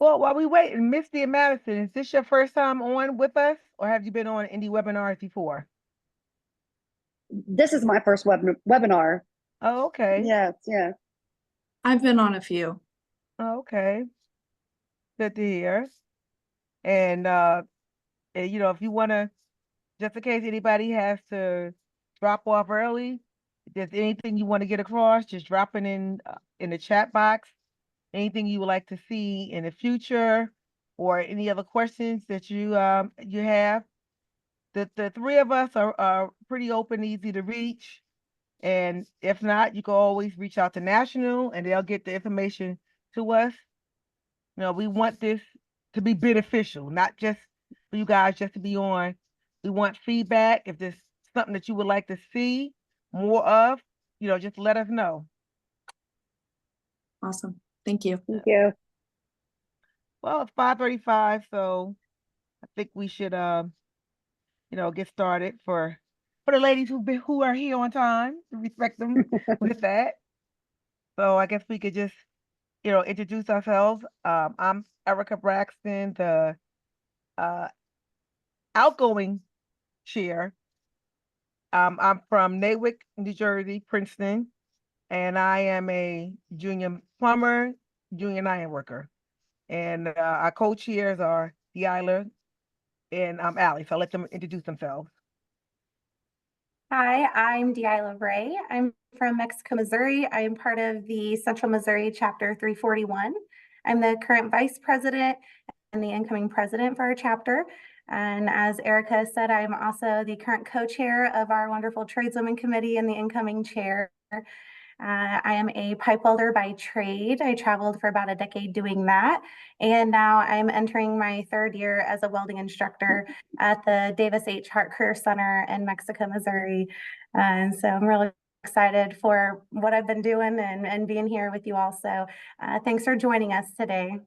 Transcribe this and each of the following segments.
Well, while we wait, Misty and Madison, is this your first time on with us, or have you been on indie webinars before? This is my first webinar. Oh, okay. Yes, yeah. I've been on a few. Oh, okay. Good to hear. And if you want to, just in case anybody has to drop off early, if there's anything you want to get across, just drop it in the chat box. Anything you would like to see in the future, or any other questions that you have. The three of us are pretty open, easy to reach. And if not, you can always reach out to National and they'll get the information to us. We want this to be beneficial, not just for you guys just to be on. We want feedback. If there's something that you would like to see more of, just let us know. Awesome. Thank you. Thank you. Well, it's 5:35, so I think we should get started for the ladies who are here on time, to respect them with that. So I guess we could just, introduce ourselves. I'm Erica Braxton, the uh, outgoing chair. I'm from Nawick, New Jersey, Princeton, and I am a junior plumber, junior iron worker. And our co-chairs are Deila and Allie. So I'll let them introduce themselves. Hi, I'm Deila Ray. I'm from Mexico, Missouri. I am part of the Central Missouri Chapter 341. I'm the current vice president and the incoming president for our chapter. And as Erica said, I'm also the current co-chair of our wonderful tradeswomen committee and the incoming chair. I am a pipe welder by trade. I traveled for about a decade doing that. And now I'm entering my third year as a welding instructor at the Davis H. Hart Career Center in Mexico, Missouri. And so I'm really excited for what I've been doing and being here with you all. So thanks for joining us today.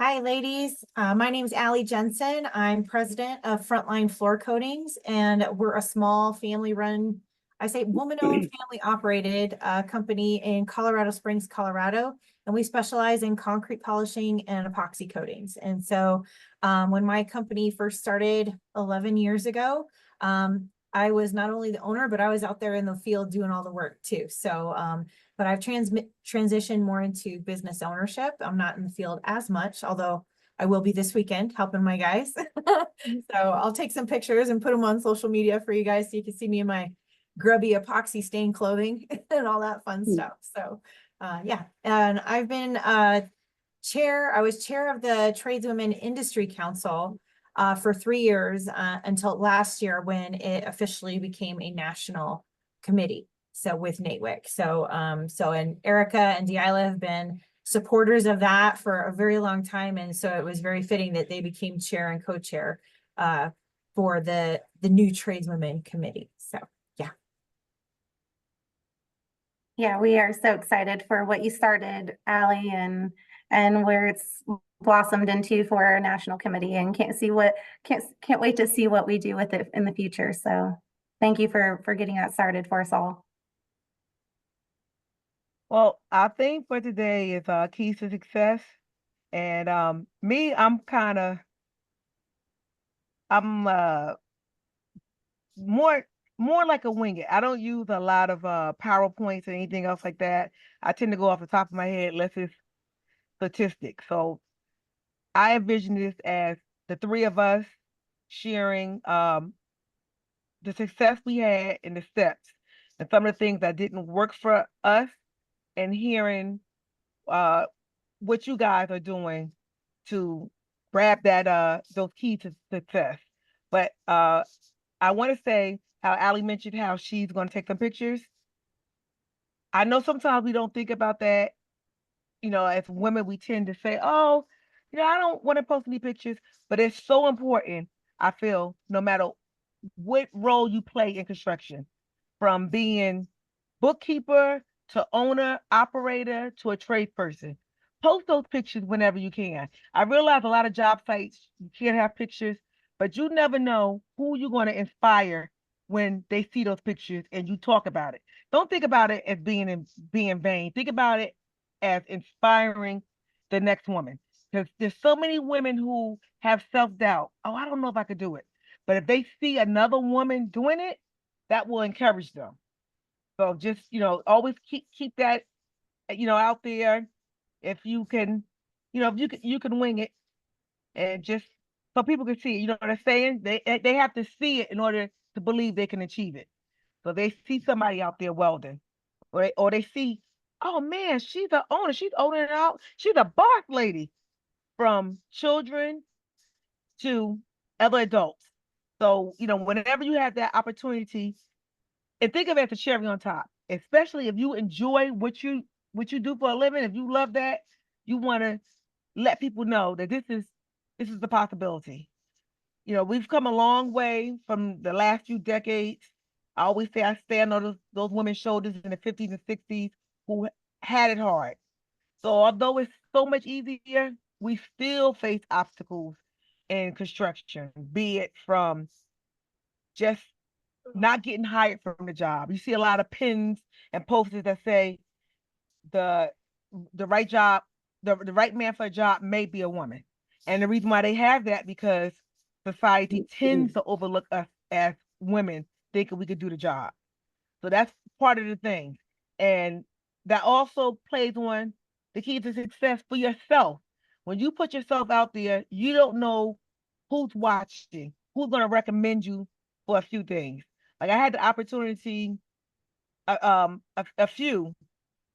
Hi, ladies. My name is Allie Jensen. I'm president of Frontline Floor Coatings, and we're a small family-run, I say woman-owned, family-operated company in Colorado Springs, Colorado, and we specialize in concrete polishing and epoxy coatings. And so when my company first started 11 years ago, I was not only the owner, but I was out there in the field doing all the work too. So, but I've transitioned more into business ownership. I'm not in the field as much, although I will be this weekend helping my guys. So I'll take some pictures and put them on social media for you guys so you can see me in my grubby epoxy stained clothing and all that fun stuff. So yeah, and I've been I was chair of the Tradeswomen Industry Council for 3 years until last year when it officially became a national committee. So with NAWIC. So and Erica and Deila have been supporters of that for a very long time. And so it was very fitting that they became chair and co-chair for the new Tradeswomen Committee. So yeah. Yeah, we are so excited for what you started, Allie, and where it's blossomed into for our national committee, and can't wait to see what we do with it in the future. So thank you for getting that started for us all. Well, our theme for today is keys to success. And me, I'm more like a wing it. I don't use a lot of PowerPoints or anything else like that. I tend to go off the top of my head, unless it's statistics. So I envision this as the three of us sharing the success we had and the steps and some of the things that didn't work for us, and hearing what you guys are doing to grab that those keys to success. But I want to say how Allie mentioned how she's going to take some pictures. I know sometimes we don't think about that. As women, we tend to say, "Oh, I don't want to post any pictures," but it's so important. I feel no matter what role you play in construction, from being bookkeeper to owner, operator to a trade person. Post those pictures whenever you can. I realize a lot of job sites, you can't have pictures, but you never know who you're going to inspire when they see those pictures and you talk about it. Don't think about it as being vain. Think about it as inspiring the next woman. Because there's so many women who have self-doubt. Oh, I don't know if I could do it. But if they see another woman doing it, that will encourage them. So just, always keep that, out there. If you can, if you can wing it, and just so people can see it. You know what I'm saying? They have to see it in order to believe they can achieve it. So they see somebody out there welding, or they see, oh man, she's the owner. She's owning it out. She's a boss lady, from children to other adults. So, whenever you have that opportunity, and think of it as a cherry on top, especially if you enjoy what you do for a living, if you love that, you want to let people know that this is the possibility. We've come a long way from the last few decades. I always say I stand on those women's shoulders in the 50s and 60s who had it hard. So although it's so much easier, we still face obstacles in construction, be it from just not getting hired from the job. You see a lot of pins and posters that say the right job, the right man for a job may be a woman. And the reason why they have that, because society tends to overlook us as women, thinking we could do the job. So that's part of the thing. And that also plays on the key to success for yourself. When you put yourself out there, you don't know who's watching, who's going to recommend you for a few things. Like I had the opportunity, a few,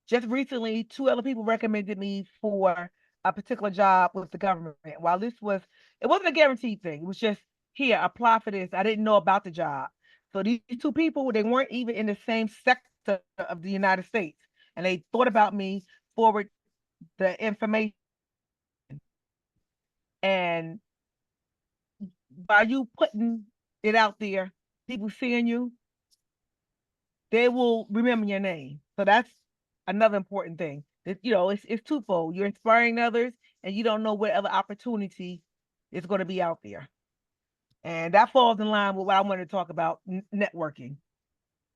just recently, two other people recommended me for a particular job with the government. While it wasn't a guaranteed thing. It was just, here, apply for this. I didn't know about the job. So these two people, they weren't even in the same sector of the United States. And they thought about me, forward the information. And by you putting it out there, people seeing you, they will remember your name. So that's another important thing. It's twofold. You're inspiring others, and you don't know what other opportunity is going to be out there. And that falls in line with what I wanted to talk about, networking.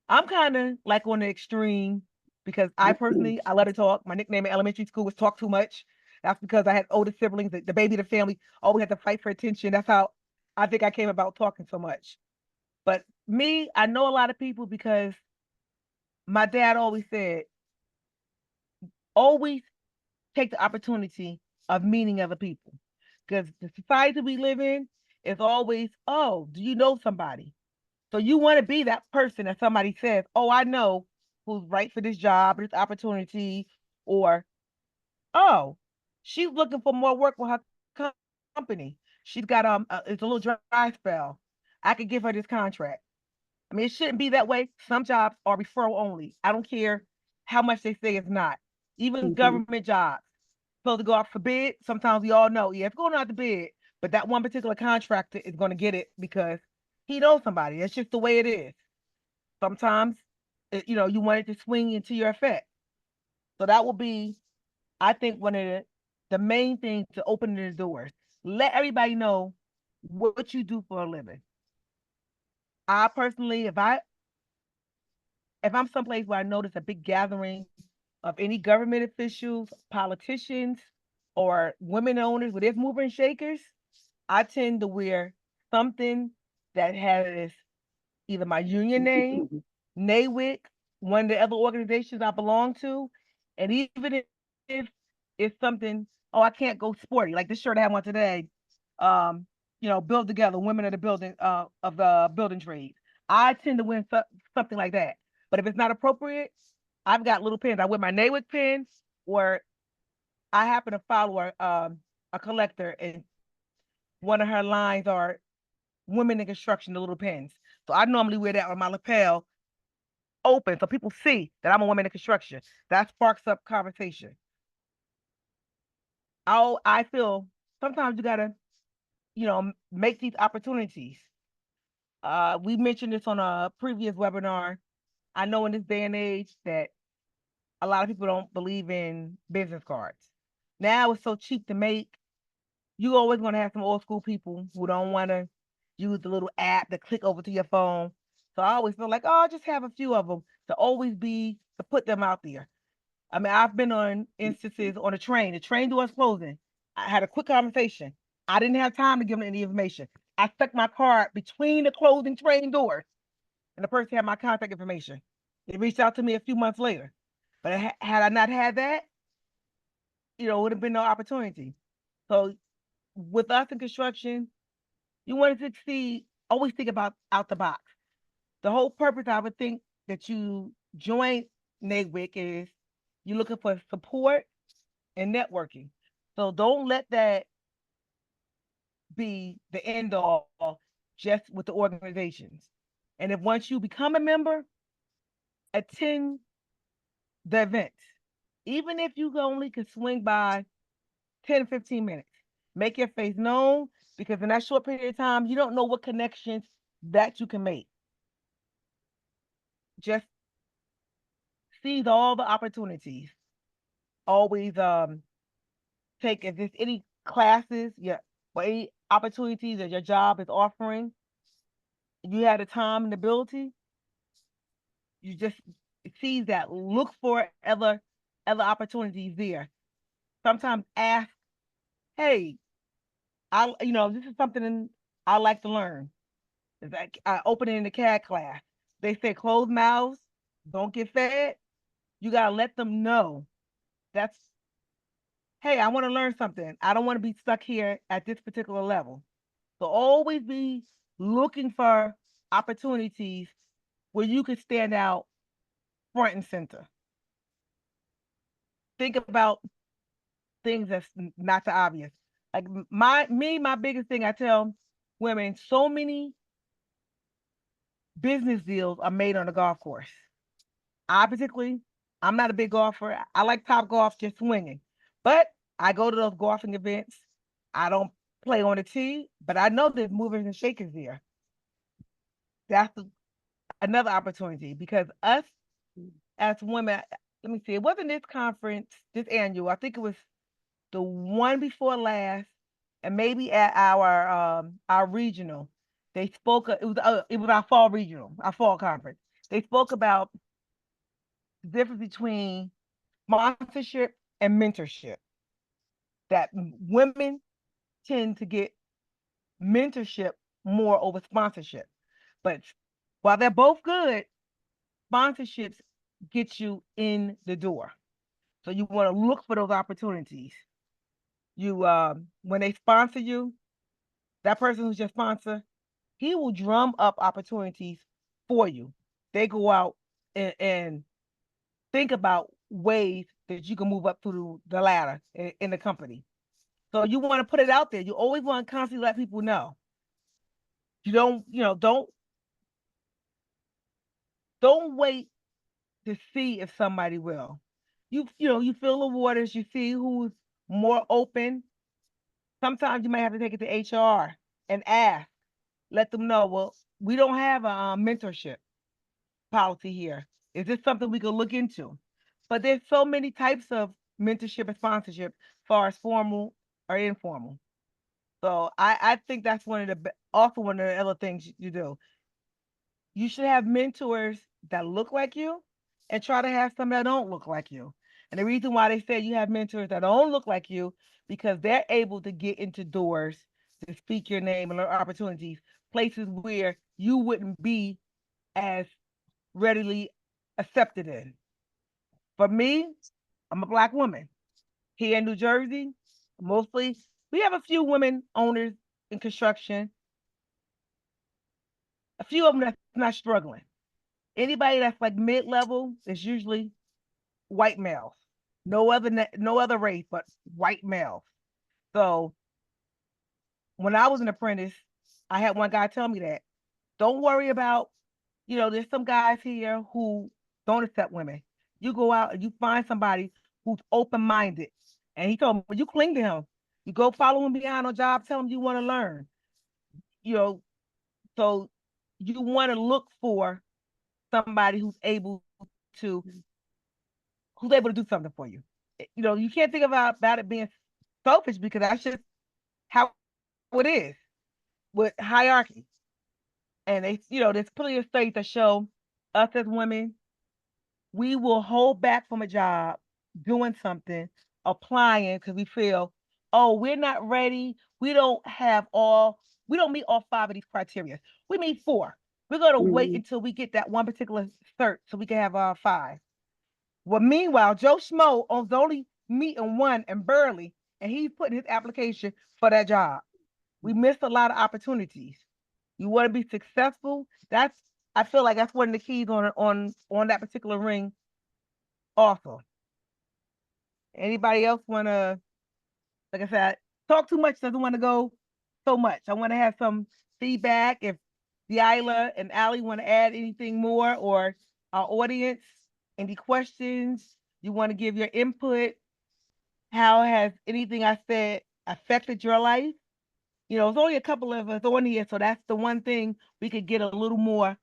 I'm kind of like on the extreme, because I personally, I love to talk. My nickname in elementary school was Talk Too Much. That's because I had older siblings, the baby of the family, always had to fight for attention. That's how I think I came about talking so much. But me, I know a lot of people because my dad always said, always take the opportunity of meeting other people. Because the society we live in is always, oh, do you know somebody? So you want to be that person that somebody says, oh, I know who's right for this job, this opportunity, or, oh, she's looking for more work with her company. She's got it's a little dry spell. I could give her this contract. I mean, it shouldn't be that way. Some jobs are referral only. I don't care how much they say it's not. Even government jobs supposed to go out for bid. Sometimes we all know, yeah, it's going out to bid, but that one particular contractor is going to get it because he knows somebody. It's just the way it is. Sometimes, you want it to swing into your effect. So that will be, I think, one of the main things to open the doors. Let everybody know what you do for a living. I personally, if I'm someplace where I notice a big gathering of any government officials, politicians, or women owners where there's movers and shakers, I tend to wear something that has either my union name, NAWIC, one of the other organizations I belong to, and even if it's something, oh, I can't go sporty, like this shirt I have on today, build together, women of the building trade. I tend to win something like that. But if it's not appropriate, I've got little pins. I wear my NAWIC pin, or I happen to follow a collector, and one of her lines are women in construction, the little pins. So I normally wear that on my lapel open so people see that I'm a woman in construction. That sparks up conversation. I feel sometimes you gotta, make these opportunities. We mentioned this on a previous webinar. I know in this day and age that a lot of people don't believe in business cards. Now it's so cheap to make. You always going to have some old school people who don't want to use the little app to click over to your phone. So I always feel like, oh, I'll just have a few of them to put them out there. I mean, I've been on instances on a train. The train doors closing. I had a quick conversation. I didn't have time to give them any information. I stuck my card between the closing train doors, and the person had my contact information. They reached out to me a few months later. But had I not had that, it would have been no opportunity. So with us in construction, you want to succeed, always think about out the box. The whole purpose I would think that you join NAWIC is you're looking for support and networking. So don't let that be the end all just with the organizations. And if once you become a member, attend the events. Even if you only can swing by 10 or 15 minutes, make your face known, because in that short period of time, you don't know what connections that you can make. Just seize all the opportunities. Always take, if there's any classes, or any opportunities that your job is offering, you have the time and ability, you just seize that. Look for other opportunities there. Sometimes ask, hey, this is something I like to learn. It's like I open it in the CAD class. They say closed mouths don't get fed. You gotta let them know that's, hey, I want to learn something. I don't want to be stuck here at this particular level. So always be looking for opportunities where you can stand out front and center. Think about things that's not so obvious. Like my biggest thing I tell women, so many business deals are made on the golf course. I'm not a big golfer. I like Top Golf, just swinging. But I go to those golfing events. I don't play on the tee, but I know there's movers and shakers there. That's another opportunity, because us as women, let me see, it wasn't this conference, this annual. I think it was the one before last, and maybe at our regional. They spoke. It was our fall regional, our fall conference. They spoke about the difference between sponsorship and mentorship. That women tend to get mentorship more over sponsorship. But while they're both good, sponsorships get you in the door. So you want to look for those opportunities. You when they sponsor you, that person who's your sponsor, he will drum up opportunities for you. They go out and think about ways that you can move up through the ladder in the company. So you want to put it out there. You always want to constantly let people know. You don't wait to see if somebody will. You feel the waters, you see who's more open. Sometimes you might have to take it to HR and ask, let them know, well, we don't have a mentorship policy here. Is this something we could look into? But there's so many types of mentorship and sponsorship, as far as formal or informal. So I think that's also one of the other things you do. You should have mentors that look like you, and try to have some that don't look like you. And the reason why they say you have mentors that don't look like you, because they're able to get into doors to speak your name and learn opportunities, places where you wouldn't be as readily accepted in. For me, I'm a Black woman. Here in New Jersey, mostly, we have a few women owners in construction, a few of them that's not struggling. Anybody that's like mid-level is usually white males. No other race, but white males. So when I was an apprentice, I had one guy tell me that, don't worry about, there's some guys here who don't accept women. You go out and you find somebody who's open-minded. And he told me, you cling to him. You go follow him behind on job, tell him you want to learn. So you want to look for somebody who's able to do something for you. You can't think about it being selfish, because that's just how it is with hierarchy. And there's plenty of studies that show us as women, we will hold back from a job doing something, applying because we feel, oh, we're not ready. We don't meet all 5 of these criteria. We meet 4. We're gonna wait Mhm. until we get that one particular cert so we can have our 5. Well, meanwhile, Joe Schmo owns only meeting 1 and barely, and he's putting his application for that job. We missed a lot of opportunities. You want to be successful. I feel like that's one of the keys on that particular ring. Also, anybody else want to? Like I said, talk too much doesn't want to go so much. I want to have some feedback. If Deila and Allie want to add anything more, or our audience, any questions, you want to give your input. How has anything I said affected your life? It's only a couple of us on here, so that's the one thing we could get a little more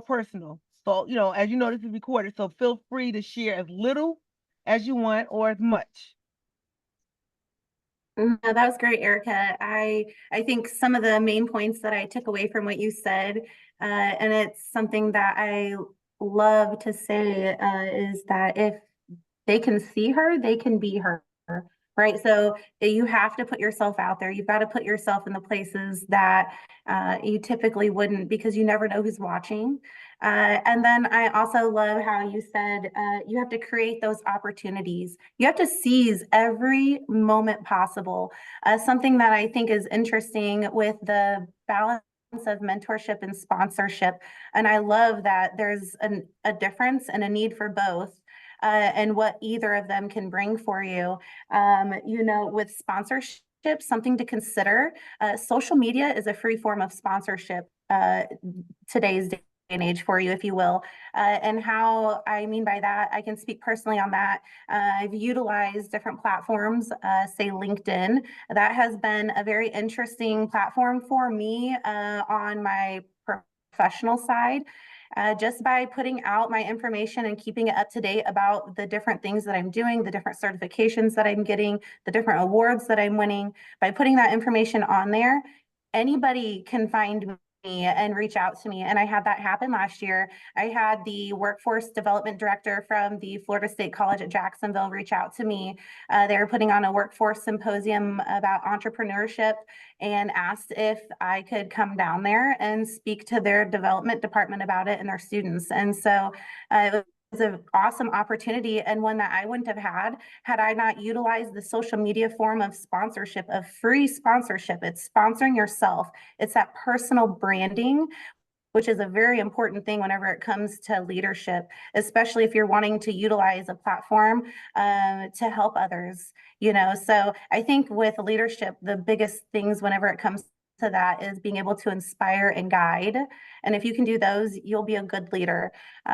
personal. So, as you know, this is recorded, so feel free to share as little as you want or as much. No, that was great, Erica. I think some of the main points that I took away from what you said, and it's something that I love to say, is that if they can see her, they can be her. Right. So you have to put yourself out there. You've got to put yourself in the places that you typically wouldn't, because you never know who's watching. And then I also love how you said you have to create those opportunities. You have to seize every moment possible. Something that I think is interesting with the balance of mentorship and sponsorship. And I love that there's a difference and a need for both. And what either of them can bring for you. With sponsorship, something to consider. Social media is a free form of sponsorship today's day and age for you, if you will. And how I mean by that, I can speak personally on that. I've utilized different platforms, say LinkedIn. That has been a very interesting platform for me on my professional side. Just by putting out my information and keeping it up to date about the different things that I'm doing, the different certifications that I'm getting, the different awards that I'm winning. By putting that information on there, anybody can find me and reach out to me. And I had that happen last year. I had the workforce development director from the Florida State College at Jacksonville reach out to me. They were putting on a workforce symposium about entrepreneurship and asked if I could come down there and speak to their development department about it and their students. And so it was an awesome opportunity, and one that I wouldn't have had I not utilized the social media form of sponsorship, of free sponsorship. It's sponsoring yourself. It's that personal branding, which is a very important thing whenever it comes to leadership, especially if you're wanting to utilize a platform to help others. So I think with leadership, the biggest things whenever it comes to that is being able to inspire and guide. And if you can do those, you'll be a good leader.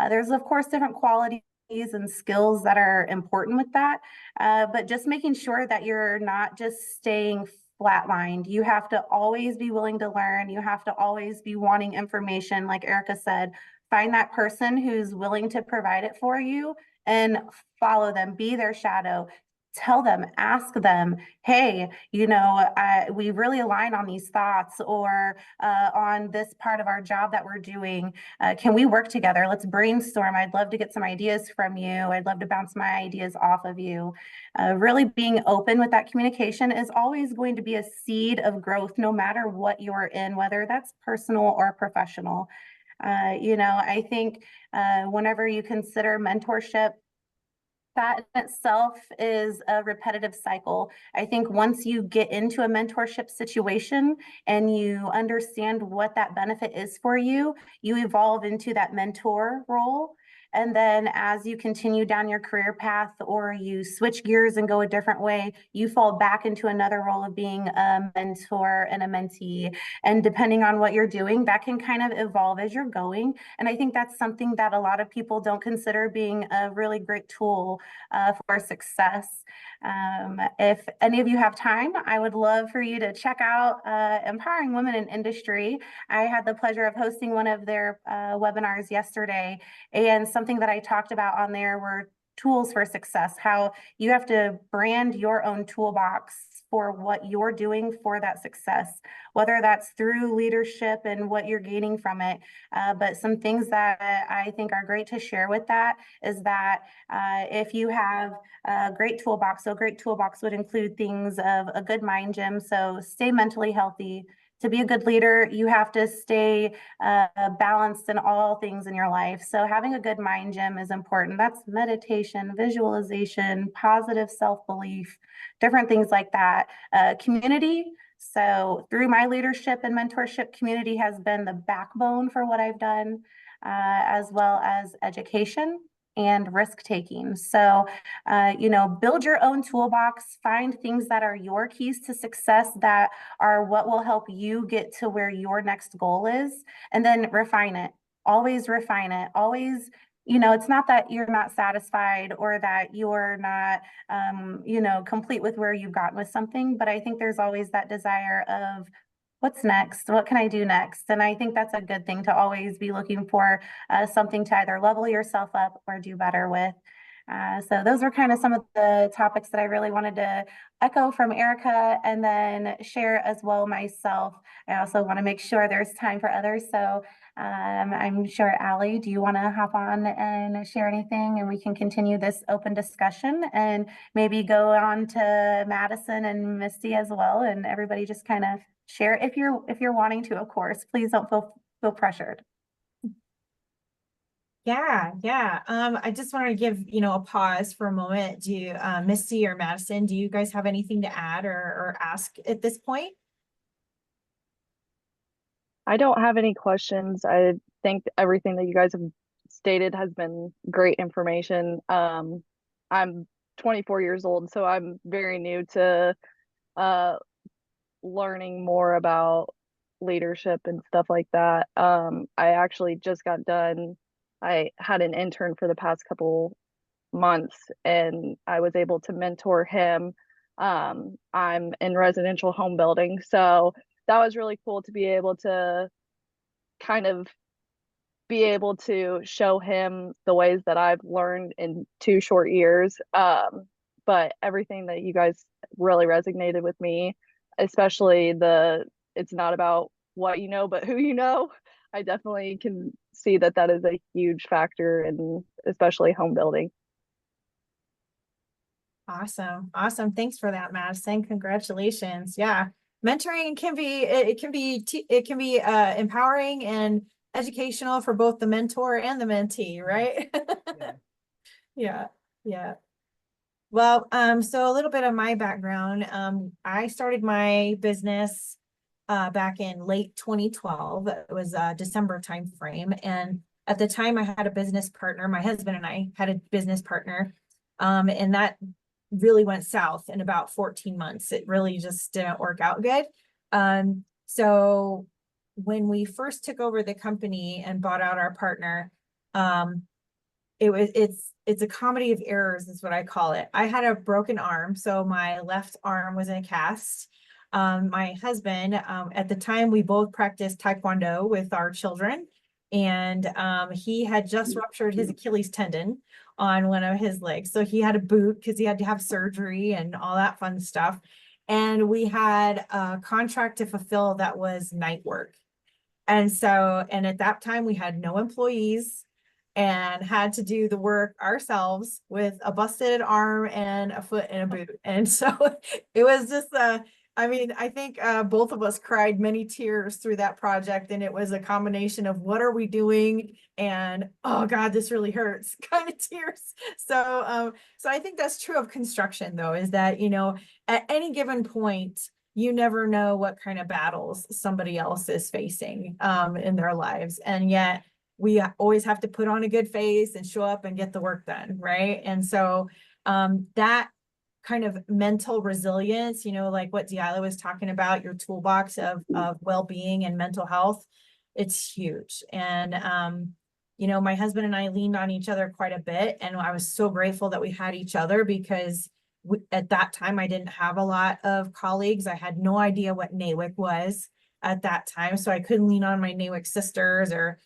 There's, of course, different qualities and skills that are important with that, but just making sure that you're not just staying flatlined. You have to always be willing to learn. You have to always be wanting information. Like Erica said, find that person who's willing to provide it for you and follow them, be their shadow. Tell them, ask them, hey, we really align on these thoughts, or on this part of our job that we're doing. Can we work together? Let's brainstorm. I'd love to get some ideas from you. I'd love to bounce my ideas off of you. Really being open with that communication is always going to be a seed of growth, no matter what you're in, whether that's personal or professional. I think whenever you consider mentorship, that in itself is a repetitive cycle. I think once you get into a mentorship situation and you understand what that benefit is for you, you evolve into that mentor role. And then as you continue down your career path, or you switch gears and go a different way, you fall back into another role of being a mentor and a mentee. And depending on what you're doing, that can kind of evolve as you're going. And I think that's something that a lot of people don't consider being a really great tool for success. If any of you have time, I would love for you to check out Empowering Women in Industry. I had the pleasure of hosting one of their webinars yesterday, and something that I talked about on there were tools for success, how you have to brand your own toolbox for what you're doing for that success, whether that's through leadership and what you're gaining from it. But some things that I think are great to share with that is that if you have a great toolbox, so a great toolbox would include things of a good mind gym, so stay mentally healthy. To be a good leader, you have to stay balanced in all things in your life. So having a good mind gym is important. That's meditation, visualization, positive self-belief, different things like that. Community. So through my leadership and mentorship, community has been the backbone for what I've done, as well as education and risk taking. So, build your own toolbox, find things that are your keys to success that are what will help you get to where your next goal is, and then refine it. Always refine it. Always, it's not that you're not satisfied or that you're not, complete with where you've gotten with something, but I think there's always that desire of, what's next? What can I do next? And I think that's a good thing to always be looking for something to either level yourself up or do better with. So those were kind of some of the topics that I really wanted to echo from Erica and then share as well myself. I also want to make sure there's time for others. So I'm sure, Allie, do you want to hop on and share anything, and we can continue this open discussion and maybe go on to Madison and Misty as well, and everybody just kind of share if you're wanting to, of course. Please don't feel pressured. Yeah. I just want to give, a pause for a moment. Do you, Misty or Madison, do you guys have anything to add or ask at this point? I don't have any questions. I think everything that you guys have stated has been great information. I'm 24 years old, so I'm very new to learning more about leadership and stuff like that. I actually just got done. I had an intern for the past couple months, and I was able to mentor him. I'm in residential home building, so that was really cool to be able to kind of be able to show him the ways that I've learned in 2 short years. But everything that you guys really resonated with me, especially it's not about what you know, but who you know. I definitely can see that is a huge factor in especially home building. Awesome. Thanks for that, Madison. Congratulations. Yeah. Mentoring can be empowering and educational for both the mentor and the mentee, right? Yeah. Well, so a little bit of my background. I started my business back in late 2012. It was December timeframe. And at the time I had a business partner. My husband and I had a business partner. And that really went south in about 14 months. It really just didn't work out good. So when we first took over the company and bought out our partner, it's a comedy of errors is what I call it. I had a broken arm, so my left arm was in a cast. My husband, at the time, we both practiced Taekwondo with our children, and he had just ruptured his Achilles tendon on one of his legs. So he had a boot because he had to have surgery and all that fun stuff. And we had a contract to fulfill that was night work. And at that time we had no employees and had to do the work ourselves with a busted arm and a foot in a boot. And so it was just I think both of us cried many tears through that project, and it was a combination of what are we doing and oh God, this really hurts kind of tears. So I think that's true of construction though, is that, at any given point, you never know what kind of battles somebody else is facing in their lives. And yet we always have to put on a good face and show up and get the work done, right? And so that kind of mental resilience, like what Deila was talking about, your toolbox of well-being and mental health, it's huge. And, my husband and I leaned on each other quite a bit. And I was so grateful that we had each other because at that time, I didn't have a lot of colleagues. I had no idea what NAWIC was at that time. So I couldn't lean on my NAWIC sisters or,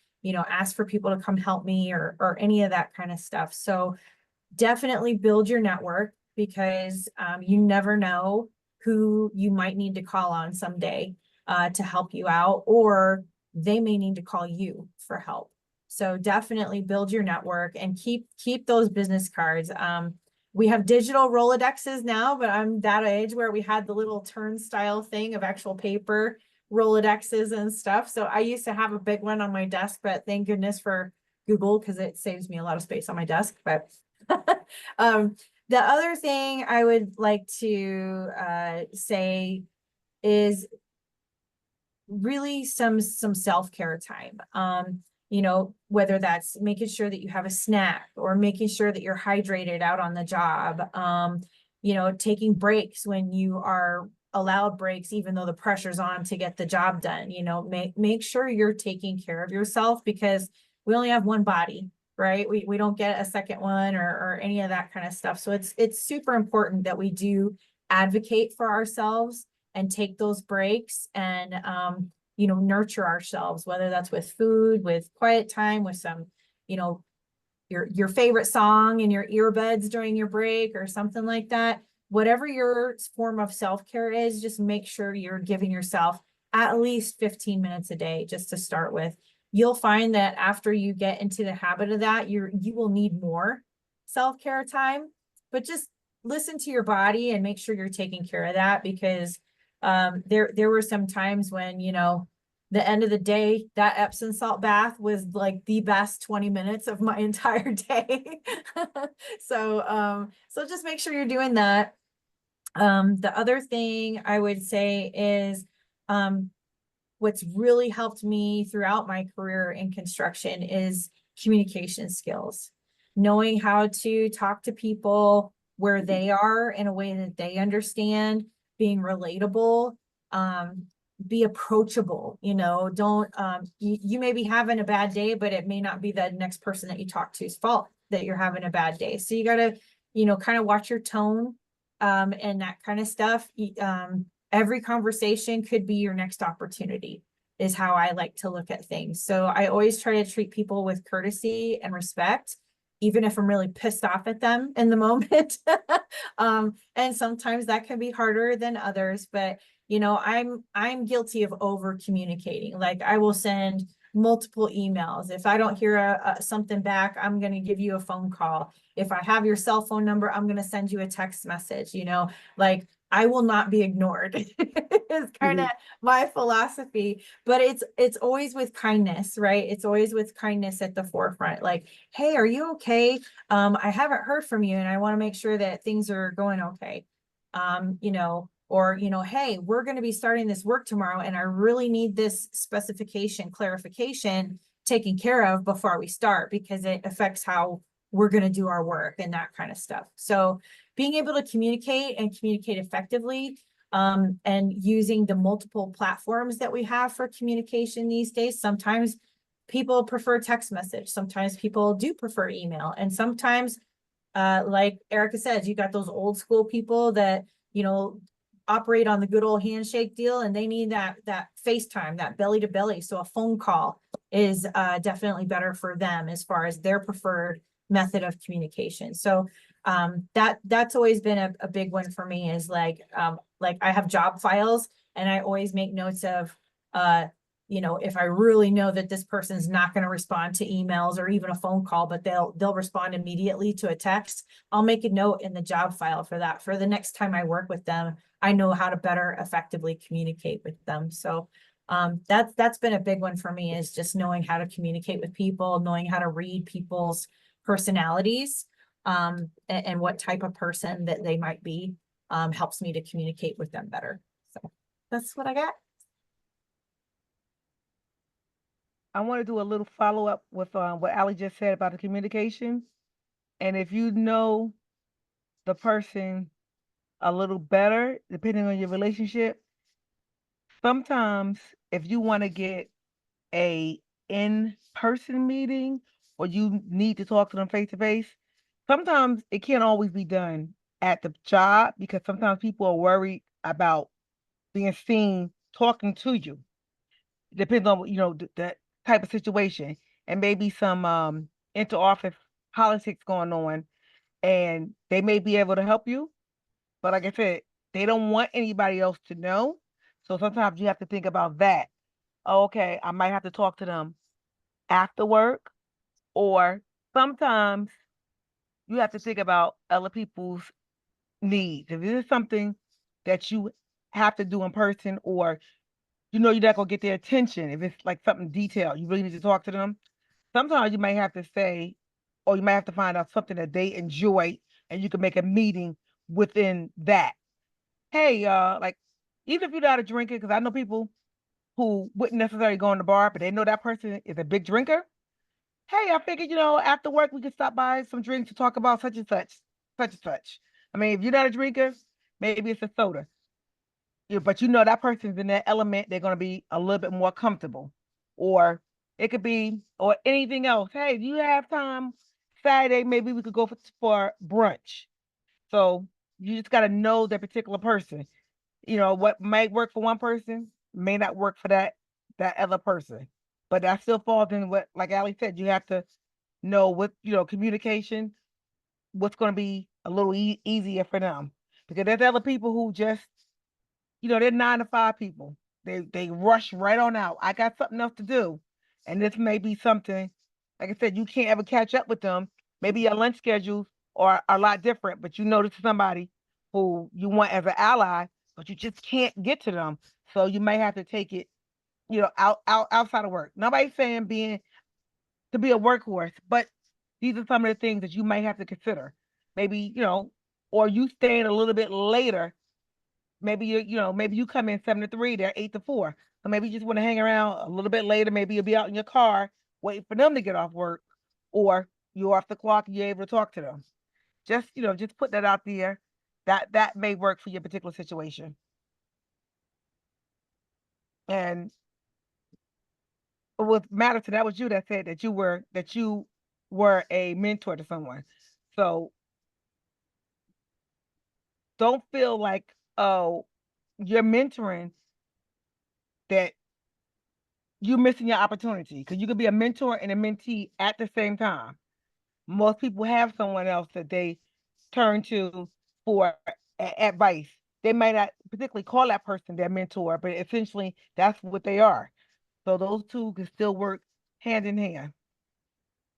ask for people to come help me or any of that kind of stuff. So definitely build your network, because you never know who you might need to call on someday to help you out, or they may need to call you for help. So definitely build your network and keep those business cards. We have digital Rolodexes now, but I'm that age where we had the little turnstile thing of actual paper Rolodexes and stuff. So I used to have a big one on my desk, but thank goodness for Google, because it saves me a lot of space on my desk. But the other thing I would like to say is really some self-care time. You know, whether that's making sure that you have a snack or making sure that you're hydrated out on the job. You know, taking breaks when you are allowed breaks, even though the pressure's on to get the job done. You know, make sure you're taking care of yourself, because we only have one body, right? We don't get a second one or any of that kind of stuff. So it's super important that we do advocate for ourselves and take those breaks and, you know, nurture ourselves, whether that's with food, with quiet time, with some, you know, your favorite song in your earbuds during your break or something like that. Whatever your form of self-care is, just make sure you're giving yourself at least 15 minutes a day just to start with. You'll find that after you get into the habit of that, you will need more self-care time, but just listen to your body and make sure you're taking care of that, because there were some times when, you know, the end of the day, that Epsom salt bath was like the best 20 minutes of my entire day. So just make sure you're doing that. The other thing I would say is, what's really helped me throughout my career in construction is communication skills, knowing how to talk to people where they are in a way that they understand, being relatable, be approachable. You know, don't, you may be having a bad day, but it may not be the next person that you talk to's fault that you're having a bad day. So you gotta, you know, kind of watch your tone, and that kind of stuff. Every conversation could be your next opportunity, is how I like to look at things. So I always try to treat people with courtesy and respect, even if I'm really pissed off at them in the moment. And sometimes that can be harder than others, but you know, I'm guilty of over communicating. Like, I will send multiple emails. If I don't hear something back, I'm going to give you a phone call. If I have your cell phone number, I'm going to send you a text message. You know, like, I will not be ignored. It's kind of my philosophy, but it's always with kindness, right? It's always with kindness at the forefront. Like, hey, are you okay? I haven't heard from you and I want to make sure that things are going okay. You know, or, you know, hey, we're going to be starting this work tomorrow and I really need this specification clarification taken care of before we start, because it affects how we're going to do our work and that kind of stuff. So being able to communicate and communicate effectively, and using the multiple platforms that we have for communication these days. Sometimes people prefer text message. Sometimes people do prefer email. And sometimes, like Erica said, you got those old school people that, you know, operate on the good old handshake deal, and they need that FaceTime, that belly to belly. So a phone call is definitely better for them as far as their preferred method of communication. So that's always been a big one for me, is like I have job files and I always make notes of, you know, if I really know that this person's not going to respond to emails or even a phone call, but they'll respond immediately to a text, I'll make a note in the job file for that. For the next time I work with them, I know how to better effectively communicate with them. So that's been a big one for me, is just knowing how to communicate with people, knowing how to read people's personalities, and what type of person that they might be, helps me to communicate with them better. So that's what I got. I want to do a little follow-up with what Ali just said about the communication. And if you know the person a little better, depending on your relationship, sometimes if you want to get a in-person meeting or you need to talk to them face to face, sometimes it can't always be done at the job, because sometimes people are worried about being seen talking to you. Depends on, you know, the type of situation, and maybe some inter-office politics going on, and they may be able to help you, but like I said, they don't want anybody else to know. So sometimes you have to think about that. Oh, okay, I might have to talk to them after work, or sometimes you have to think about other people's needs. If this is something that you have to do in person, or you know you're not gonna get their attention, if it's like something detailed, you really need to talk to them. Sometimes you might have to say, or you might have to find out something that they enjoy, and you can make a meeting within that. Hey, like even if you're not a drinker, because I know people who wouldn't necessarily go in the bar, but they know that person is a big drinker. Hey, I figured, after work we could stop by some drinks to talk about such and such, such and such. I mean, if you're not a drinker, maybe it's a soda. But that person's in that element, they're gonna be a little bit more comfortable. Or it could be, or anything else. Hey, do you have time Saturday? Maybe we could go for brunch. So you just gotta know that particular person. What might work for one person may not work for that other person. But that still falls in what, like Ali said, you have to know what, communication, what's going to be a little easier for them. Because there's other people who just, they're 9 to 5 people. They rush right on out. I got something else to do. And this may be something, like I said, you can't ever catch up with them. Maybe your lunch schedules are a lot different, but this is somebody who you want as an ally, but you just can't get to them. So you may have to take it, outside of work. Nobody's saying to be a workhorse, but these are some of the things that you might have to consider. Maybe, or you staying a little bit later. Maybe maybe you come in 7 to 3, they're 8 to 4. So maybe you just want to hang around a little bit later. Maybe you'll be out in your car waiting for them to get off work, or you're off the clock and you're able to talk to them. Just put that out there. That may work for your particular situation. And what Madison, that was you that said that you were a mentor to someone. So don't feel like, oh, you're mentoring, that you're missing your opportunity, because you could be a mentor and a mentee at the same time. Most people have someone else that they turn to for advice. They might not particularly call that person their mentor, but essentially that's what they are. So those two can still work hand in hand.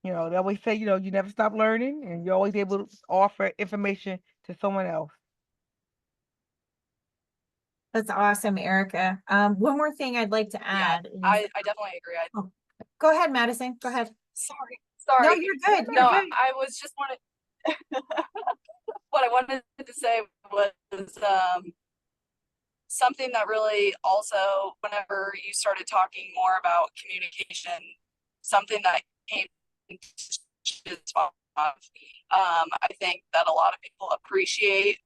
They always say, you never stop learning, and you're always able to offer information to someone else. That's awesome, Erica. One more thing I'd like to add. is- I definitely agree. Go ahead, Madison. Go ahead. Sorry. No, you're good. You're No, good. I was just wanted what I wanted to say was something that really also, whenever you started talking more about communication, something that came to I think that a lot of people appreciate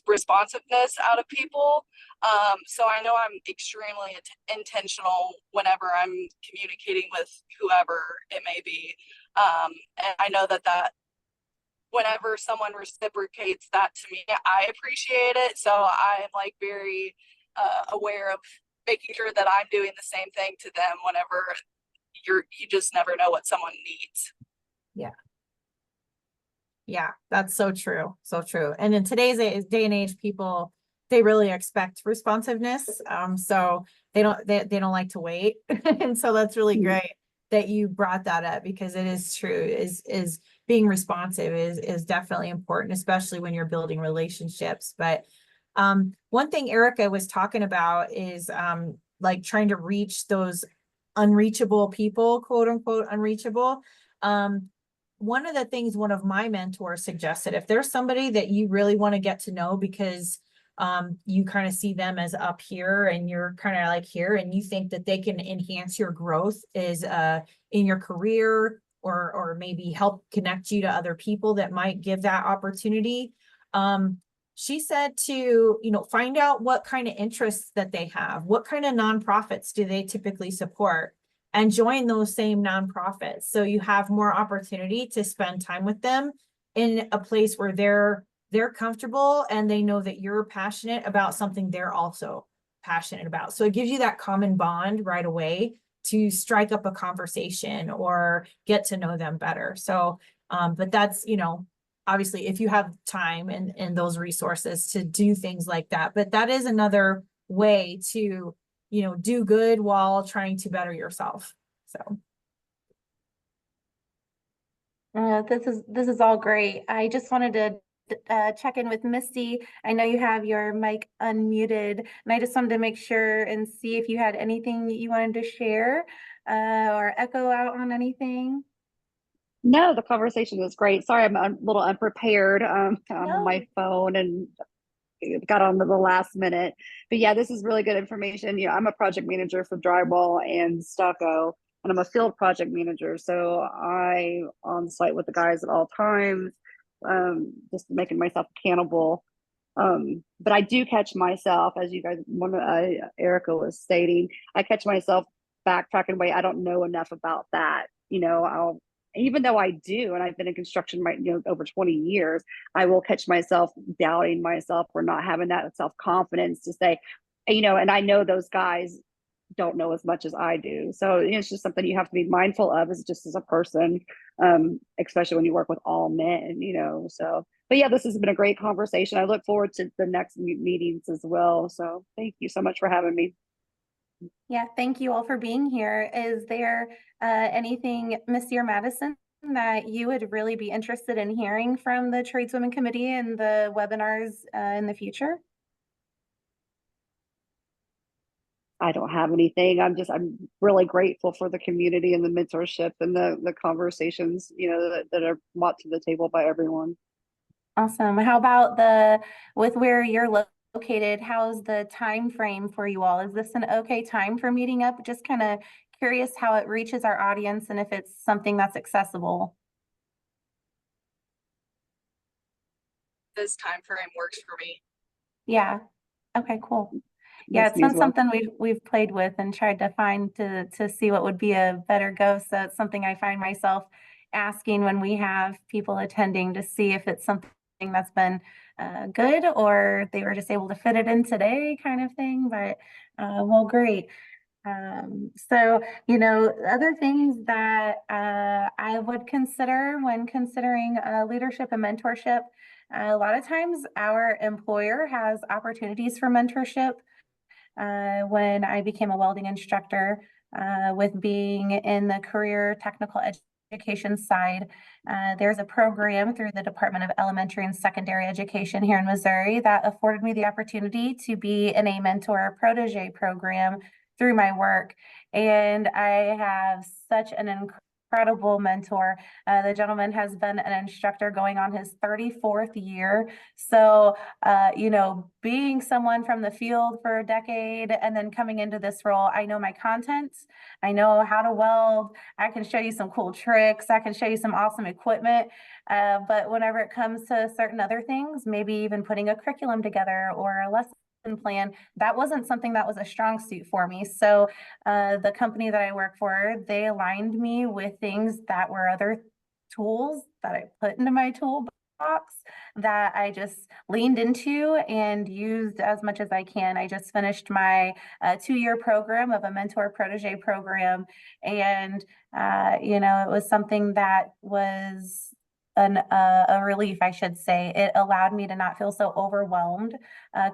responsiveness out of people. So I know I'm extremely intentional whenever I'm communicating with whoever it may be. And I know that whenever someone reciprocates that to me, I appreciate it. So I'm like very aware of making sure that I'm doing the same thing to them whenever you just never know what someone needs. Yeah, that's so true. So true. And in today's day and age, people, they really expect responsiveness. So they don't like to wait. And so that's really great that you brought that up, because it is true, is being responsive is definitely important, especially when you're building relationships. But one thing Erica was talking about is like trying to reach those unreachable people, quote unquote, unreachable. One of the things one of my mentors suggested, if there's somebody that you really want to get to know because you kind of see them as up here and you're kind of like here, and you think that they can enhance your growth is in your career, or maybe help connect you to other people that might give that opportunity. She said to, find out what kind of interests that they have, what kind of nonprofits do they typically support, and join those same nonprofits. So you have more opportunity to spend time with them in a place where they're comfortable and they know that you're passionate about something they're also passionate about. So it gives you that common bond right away to strike up a conversation or get to know them better. So, but that's, obviously, if you have time and those resources to do things like that, but that is another way to, you know, do good while trying to better yourself. So. This is all great. I just wanted to check in with Misty. I know you have your mic unmuted, and I just wanted to make sure and see if you had anything you wanted to share or echo out on anything. No, the conversation was great. Sorry, I'm a little unprepared. I'm on No. my phone and got on to the last minute. But yeah, this is really good information. You know, I'm a project manager for drywall and stucco, and I'm a field project manager. So I on site with the guys at all times, just making myself accountable. But I do catch myself, as you guys, Erica was stating, I catch myself backtracking away. I don't know enough about that. You know, even though I do, and I've been in construction, over 20 years, I will catch myself doubting myself or not having that self-confidence to say, and I know those guys don't know as much as I do. So it's just something you have to be mindful of as a person, especially when you work with all men, so. But yeah, this has been a great conversation. I look forward to the next meetings as well. So thank you so much for having me. Yeah, thank you all for being here. Is there anything, Misty or Madison, that you would really be interested in hearing from the Tradeswomen Committee and the webinars in the future? I don't have anything. I'm really grateful for the community and the mentorship and the conversations, that are brought to the table by everyone. Awesome. How about with where you're located, how's the time frame for you all? Is this an okay time for meeting up? Just kind of curious how it reaches our audience and if it's something that's accessible. This time frame works for me. Yeah. Okay, cool. Yeah, it's not something we've played with and tried to find to see what would be a better go. So it's something I find myself asking when we have people attending to see if it's something that's been good or they were just able to fit it in today kind of thing. But well, great. So, other things that I would consider when considering leadership and mentorship, a lot of times our employer has opportunities for mentorship. When I became a welding instructor, with being in the career technical education side, there's a program through the Department of Elementary and Secondary Education here in Missouri that afforded me the opportunity to be in a mentor protege program through my work. And I have such an incredible mentor. The gentleman has been an instructor going on his 34th year. So, being someone from the field for a decade and then coming into this role, I know my content, I know how to weld, I can show you some cool tricks, I can show you some awesome equipment. But whenever it comes to certain other things, maybe even putting a curriculum together or a lesson plan, that wasn't something that was a strong suit for me. So the company that I work for, they aligned me with things that were other tools that I put into my toolbox that I just leaned into and used as much as I can. I just finished my 2-year program of a mentor protege program. And, it was something that was a relief, I should say. It allowed me to not feel so overwhelmed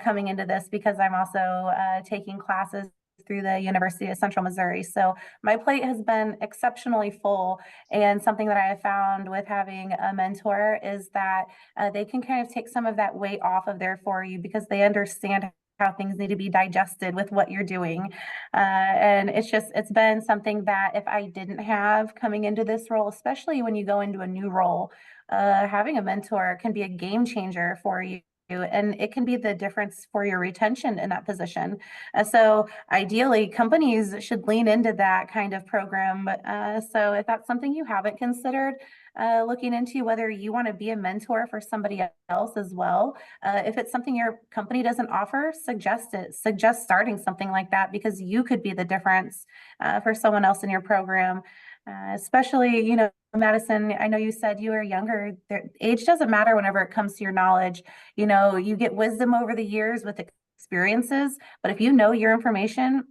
coming into this because I'm also taking classes through the University of Central Missouri. So my plate has been exceptionally full. And something that I have found with having a mentor is that they can kind of take some of that weight off of there for you because they understand how things need to be digested with what you're doing. And it's been something that if I didn't have coming into this role, especially when you go into a new role, having a mentor can be a game changer for you. And it can be the difference for your retention in that position. So ideally, companies should lean into that kind of program. So if that's something you haven't considered, looking into whether you want to be a mentor for somebody else as well. If it's something your company doesn't offer, suggest it. Suggest starting something like that because you could be the difference for someone else in your program. Especially, Madison, I know you said you were younger. Age doesn't matter whenever it comes to your knowledge. You get wisdom over the years with experiences, but if you know your information,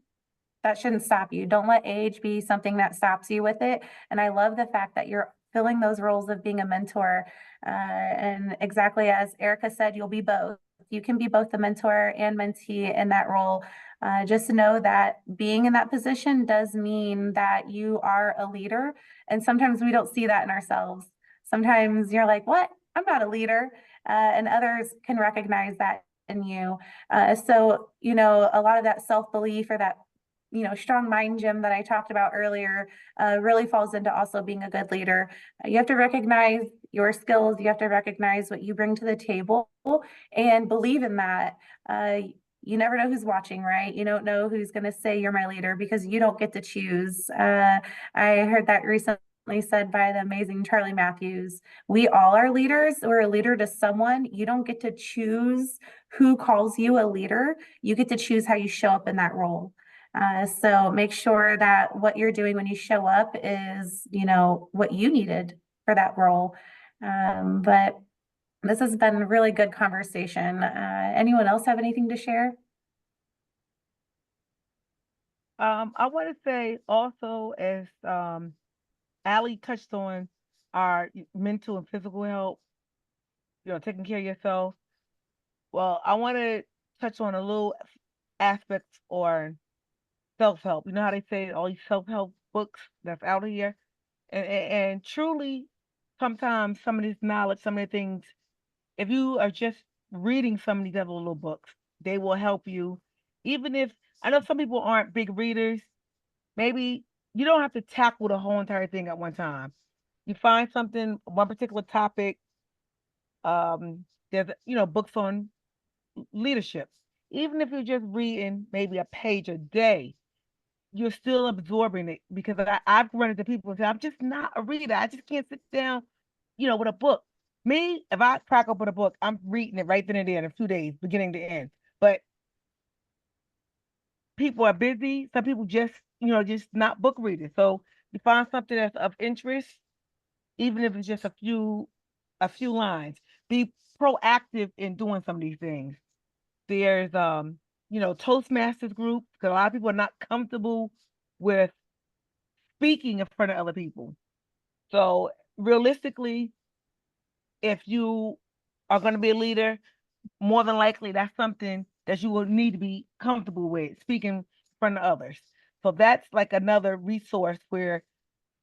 that shouldn't stop you. Don't let age be something that stops you with it. And I love the fact that you're filling those roles of being a mentor. And exactly as Erica said, you'll be both. You can be both the mentor and mentee in that role. Just know that being in that position does mean that you are a leader. And sometimes we don't see that in ourselves. Sometimes you're like, what? I'm not a leader. And others can recognize that in you. So, you know, a lot of that self-belief or that, you know, strong mind gym that I talked about earlier really falls into also being a good leader. You have to recognize your skills. You have to recognize what you bring to the table and believe in that. You never know who's watching, right? You don't know who's going to say you're my leader because you don't get to choose. I heard that recently said by the amazing Charlie Matthews. We all are leaders. We're a leader to someone. You don't get to choose who calls you a leader. You get to choose how you show up in that role. So make sure that what you're doing when you show up is, you know, what you needed for that role. But this has been a really good conversation. Anyone else have anything to share? I want to say also, as Allie touched on, our mental and physical health, you know, taking care of yourself. Well, I want to touch on a little aspects or self-help. You know how they say all these self-help books that's out here, and truly, sometimes some of this knowledge, some of the things, if you are just reading some of these other little books, they will help you. Even if I know some people aren't big readers, maybe you don't have to tackle the whole entire thing at one time. You find something, one particular topic. There's books on leadership. Even if you're just reading maybe a page a day, you're still absorbing it because I've run into people and say, I'm just not a reader. I just can't sit down, with a book. Me, if I crack open a book, I'm reading it right then and there in a few days, beginning to end. But people are busy. Some people just not book readers. So you find something that's of interest, even if it's just a few lines. Be proactive in doing some of these things. There's Toastmasters group, because a lot of people are not comfortable with speaking in front of other people. So realistically, if you are going to be a leader, more than likely that's something that you will need to be comfortable with, speaking in front of others. So that's like another resource where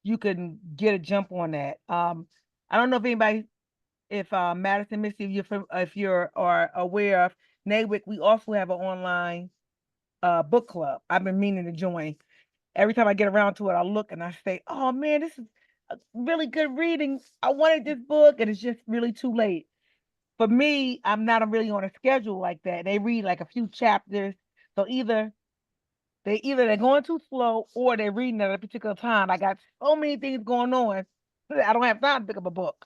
you can get a jump on that. I don't know if Madison, Missy, if you're are aware of NAWIC, we also have an online book club. I've been meaning to join. Every time I get around to it, I look and I say, "Oh man, this is a really good reading. I wanted this book, and it's just really too late." For me, I'm not really on a schedule like that. They read like a few chapters, so they're going too slow or they're reading at a particular time. I got so many things going on, I don't have time to pick up a book.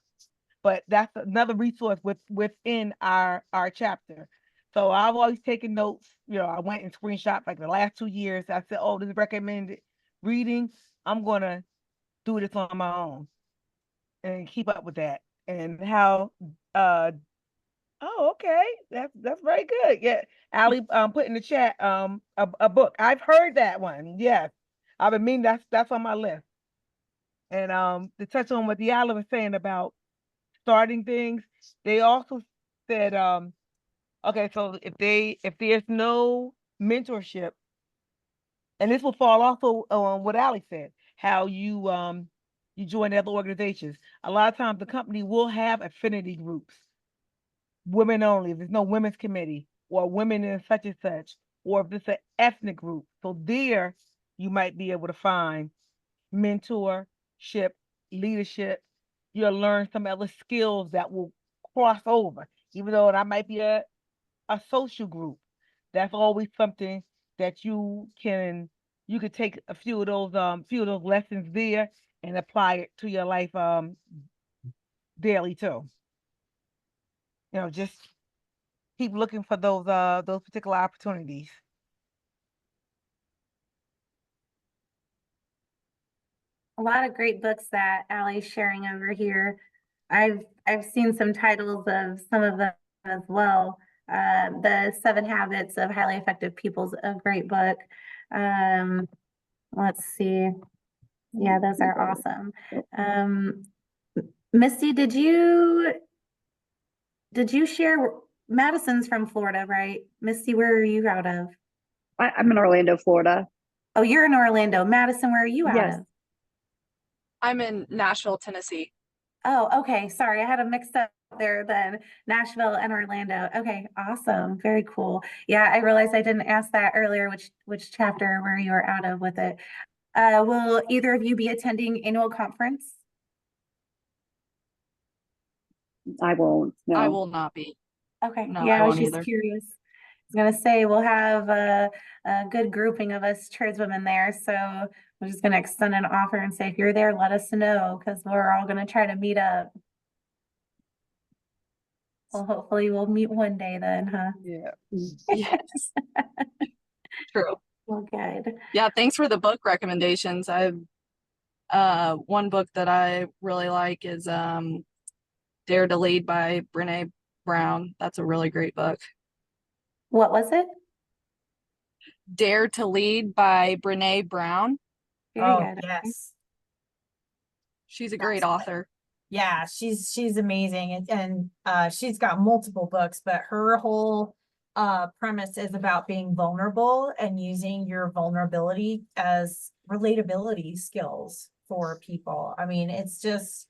But that's another resource within our chapter. So I've always taken notes. I went and screenshot like the last 2 years. I said, "Oh, this is recommended reading. I'm gonna do this on my own and keep up with that." And how oh, okay. That's very good. Yeah. Allie put in the chat a book. I've heard that one. Yes. I've been meaning that's on my list. And to touch on what Diala was saying about starting things, they also said okay, so if there's no mentorship, and this will fall also on what Allie said, how you join other organizations. A lot of times the company will have affinity groups, women only, if there's no women's committee, or women in such and such, or if it's an ethnic group. So there you might be able to find mentorship, leadership. You'll learn some other skills that will cross over, even though that might be a social group. That's always something that you could take a few of those lessons there and apply it to your life daily too. Just keep looking for those particular opportunities. A lot of great books that Allie's sharing over here. I've seen some titles of some of them as well. The 7 Habits of Highly Effective People is a great book. Let's see. Yeah, those are awesome. Misty, did you share Madison's from Florida, right? Misty, where are you out of? I'm in Orlando, Florida. Oh, you're in Orlando. Madison, where are you out Yes. of? I'm in Nashville, Tennessee. Oh, okay. Sorry, I had a mixed up there then. Nashville and Orlando. Okay, awesome. Very cool. Yeah, I realized I didn't ask that earlier, which chapter where you were out of with it. Will either of you be attending annual conference? I won't. No. I will not be. Okay, No, yeah, I I was won't just either. curious. I was gonna say we'll have a good grouping of us tradeswomen there, so I'm just gonna extend an offer and say if you're there, let us know because we're all gonna try to meet up. Well, hopefully we'll meet one day then, huh? Yeah. Yes. True. Well, good. Yeah, thanks for the book recommendations. One book that I really like is Dare to Lead by Brene Brown. That's a really great book. What was it? Dare to Lead by Brene Brown. Very Oh, good. yes. She's a great author. Yeah, she's amazing and she's got multiple books, but her whole premise is about being vulnerable and using your vulnerability as relatability skills for people. I mean, it's just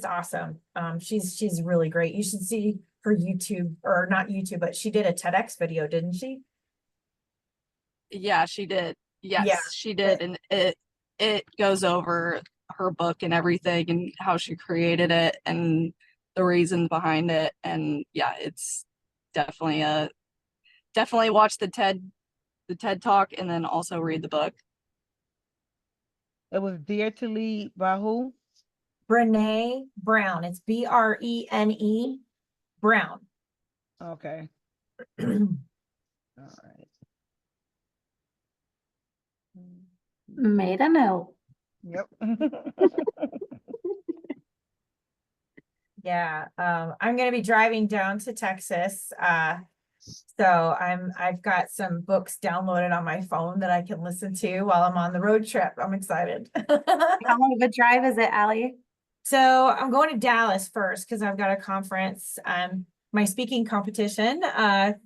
awesome. She's really great. You should see her YouTube, or not YouTube, but she did a TEDx video, didn't she? Yeah, she did. Yes, Yeah. she did. And it goes over her book and everything and how she created it and the reasons behind it. And yeah, it's definitely watch the TED Talk and then also read the book. It was Dare to Lead by who? Brene Brown. It's Brene Brown. Okay. All right. Made a note. Yep. Yeah, I'm gonna be driving down to Texas. So I've got some books downloaded on my phone that I can listen to while I'm on the road trip. I'm excited. How long of a drive is it, Allie? So I'm going to Dallas first because I've got a conference, my speaking competition,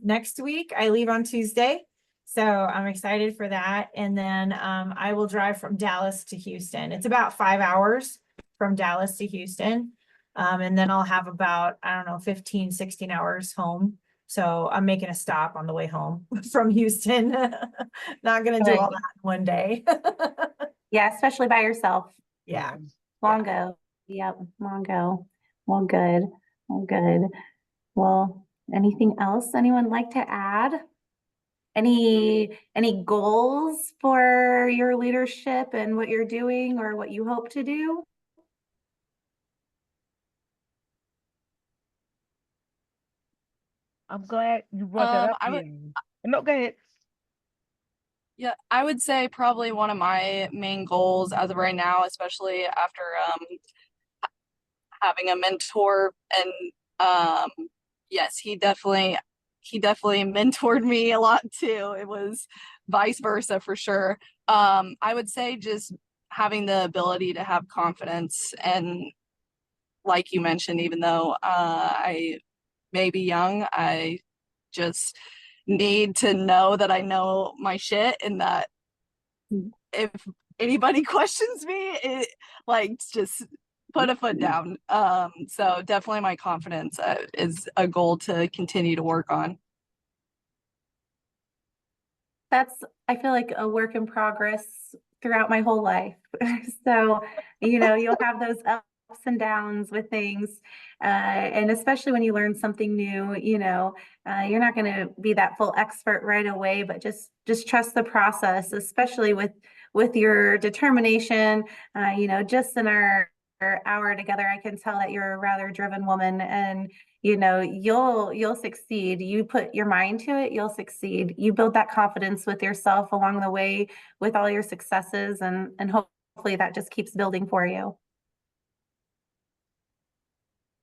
next week. I leave on Tuesday. So I'm excited for that. And then, I will drive from Dallas to Houston. It's about 5 hours from Dallas to Houston. And then I'll have about, I don't know, 15, 16 hours home. So I'm making a stop on the way home from Houston. Not gonna do all that in one day. Yeah, especially by yourself. Yeah. Long go. Yep, long go. Well, good. Well, good. Well, anything else anyone like to add? Any goals for your leadership and what you're doing or what you hope to do? I'm glad you brought that up. I would No, go ahead. Yeah, I would say probably one of my main goals as of right now, especially after having a mentor and yes, he definitely mentored me a lot too. It was vice versa for sure. I would say just having the ability to have confidence and like you mentioned, even though I may be young, I just need to know that I know my shit and that if anybody questions me, it like just put a foot down. So definitely my confidence is a goal to continue to work on. That's, I feel like a work in progress throughout my whole life. So, you'll have those ups and downs with things. And especially when you learn something new, you're not going to be that full expert right away, but just trust the process, especially with your determination. Just in our hour together, I can tell that you're a rather driven woman and you'll succeed. You put your mind to it, you'll succeed. You build that confidence with yourself along the way with all your successes and hopefully that just keeps building for you.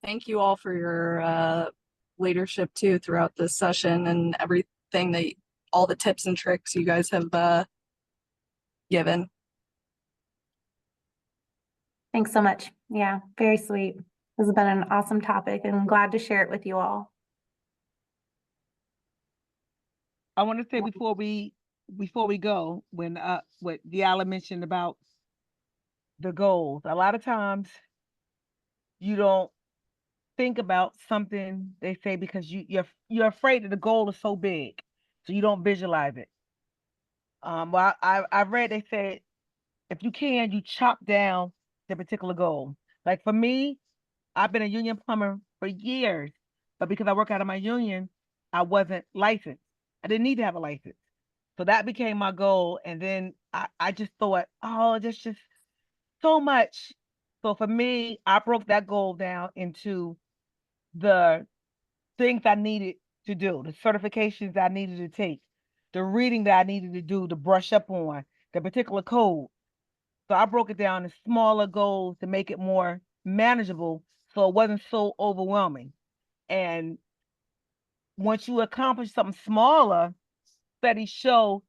Thank you all for your leadership too throughout this session and everything all the tips and tricks you guys have given. Thanks so much. Yeah, very sweet. This has been an awesome topic and I'm glad to share it with you all. I want to say before we go, when what Diala mentioned about the goals, a lot of times you don't think about something they say because you're afraid that the goal is so big, so you don't visualize it. Well, I've read they said if you can, you chop down the particular goal. Like for me, I've been a union plumber for years, but because I work out of my union, I wasn't licensed. I didn't need to have a license. So that became my goal. And then I just thought, oh, that's just so much. So for me, I broke that goal down into the things I needed to do, the certifications I needed to take, the reading that I needed to do to brush up on, the particular code. So I broke it down in smaller goals to make it more manageable so it wasn't so overwhelming. And once you accomplish something smaller, studies show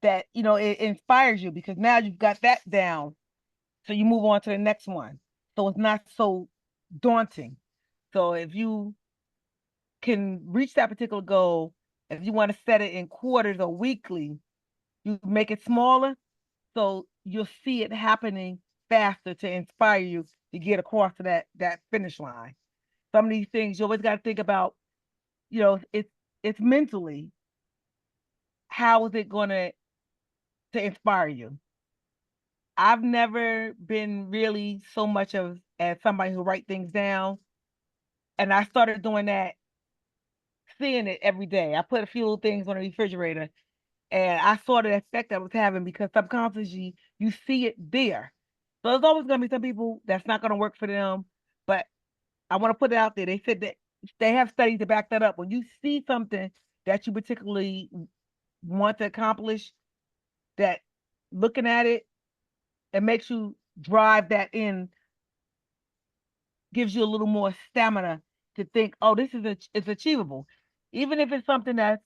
that, it inspires you because now you've got that down. So you move on to the next one. So it's not so daunting. So if you can reach that particular goal, if you want to set it in quarters or weekly, you make it smaller. So you'll see it happening faster to inspire you to get across to that finish line. Some of these things you always got to think about, it's mentally, how is it going to inspire you? I've never been really so much of as somebody who write things down. And I started doing that, seeing it every day. I put a few little things on the refrigerator and I saw the effect that was having because subconsciously you see it there. So there's always gonna be some people that's not gonna work for them, but I want to put it out there. They said that they have studies to back that up. When you see something that you particularly want to accomplish, that looking at it, it makes you drive that in, gives you a little more stamina to think, oh, this is it's achievable, even if it's something that's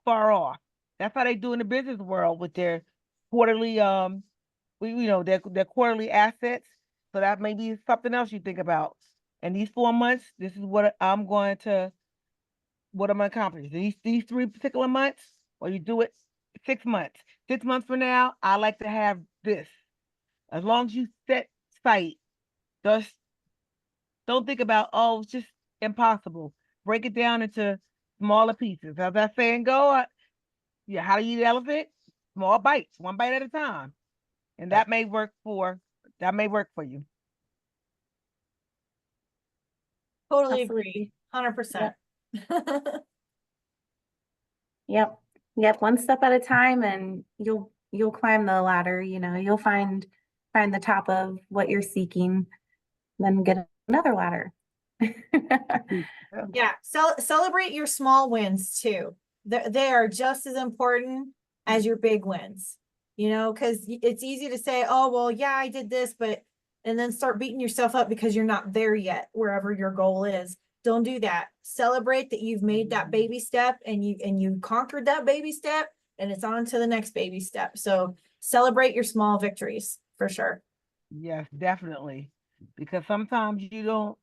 far off. That's how they do in the business world with their quarterly their quarterly assets. So that may be something else you think about. In these 4 months, this is what I'm going to accomplish. These 3 particular months, or you do it 6 months. 6 months from now, I like to have this. As long as you set sight, just don't think about, oh, it's just impossible. Break it down into smaller pieces. As that saying go, yeah, how to eat an elephant? Small bites, one bite at a time. And that may work for you. Totally Absolutely. agree, 100%. Yep. Yep. One step at a time and you'll climb the ladder, you'll find the top of what you're seeking, then get another ladder. Yeah, celebrate your small wins too. They are just as important as your big wins, because it's easy to say, oh, well, yeah, I did this, and then start beating yourself up because you're not there yet, wherever your goal is. Don't do that. Celebrate that you've made that baby step and you conquered that baby step and it's on to the next baby step. So celebrate your small victories for sure. Yes, definitely. Because sometimes you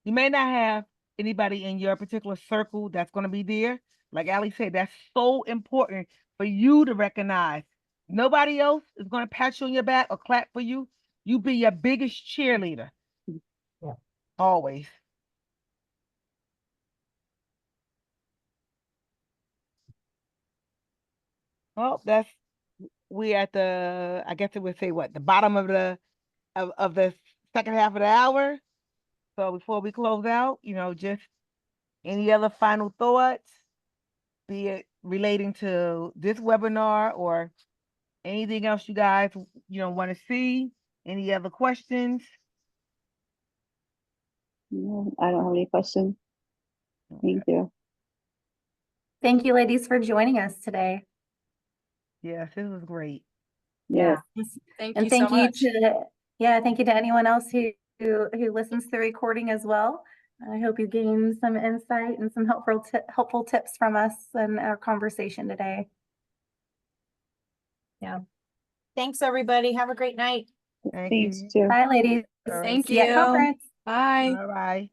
may not have anybody in your particular circle that's going to be there. Like Ali said, that's so important for you to recognize. Nobody else is going to pat you on your back or clap for you. You be your biggest cheerleader. Yeah. Always. Well, we at I guess it would say what, the bottom of the second half of the hour. So before we close out, just any other final thoughts, be it relating to this webinar or anything else you guys, want to see? Any other questions? No, I don't have any questions. Thank you. Thank you, ladies, for joining us today. Yes, this was great. Yes. Thank And you so thank you much. thank you to anyone else who listens to the recording as well. I hope you gained some insight and some helpful tips from us and our conversation today. Yeah. Thanks, everybody. Have a great night. Thank Thanks, you. too. Bye, ladies. All right. Thank See you at you. conference. Bye. Bye-bye.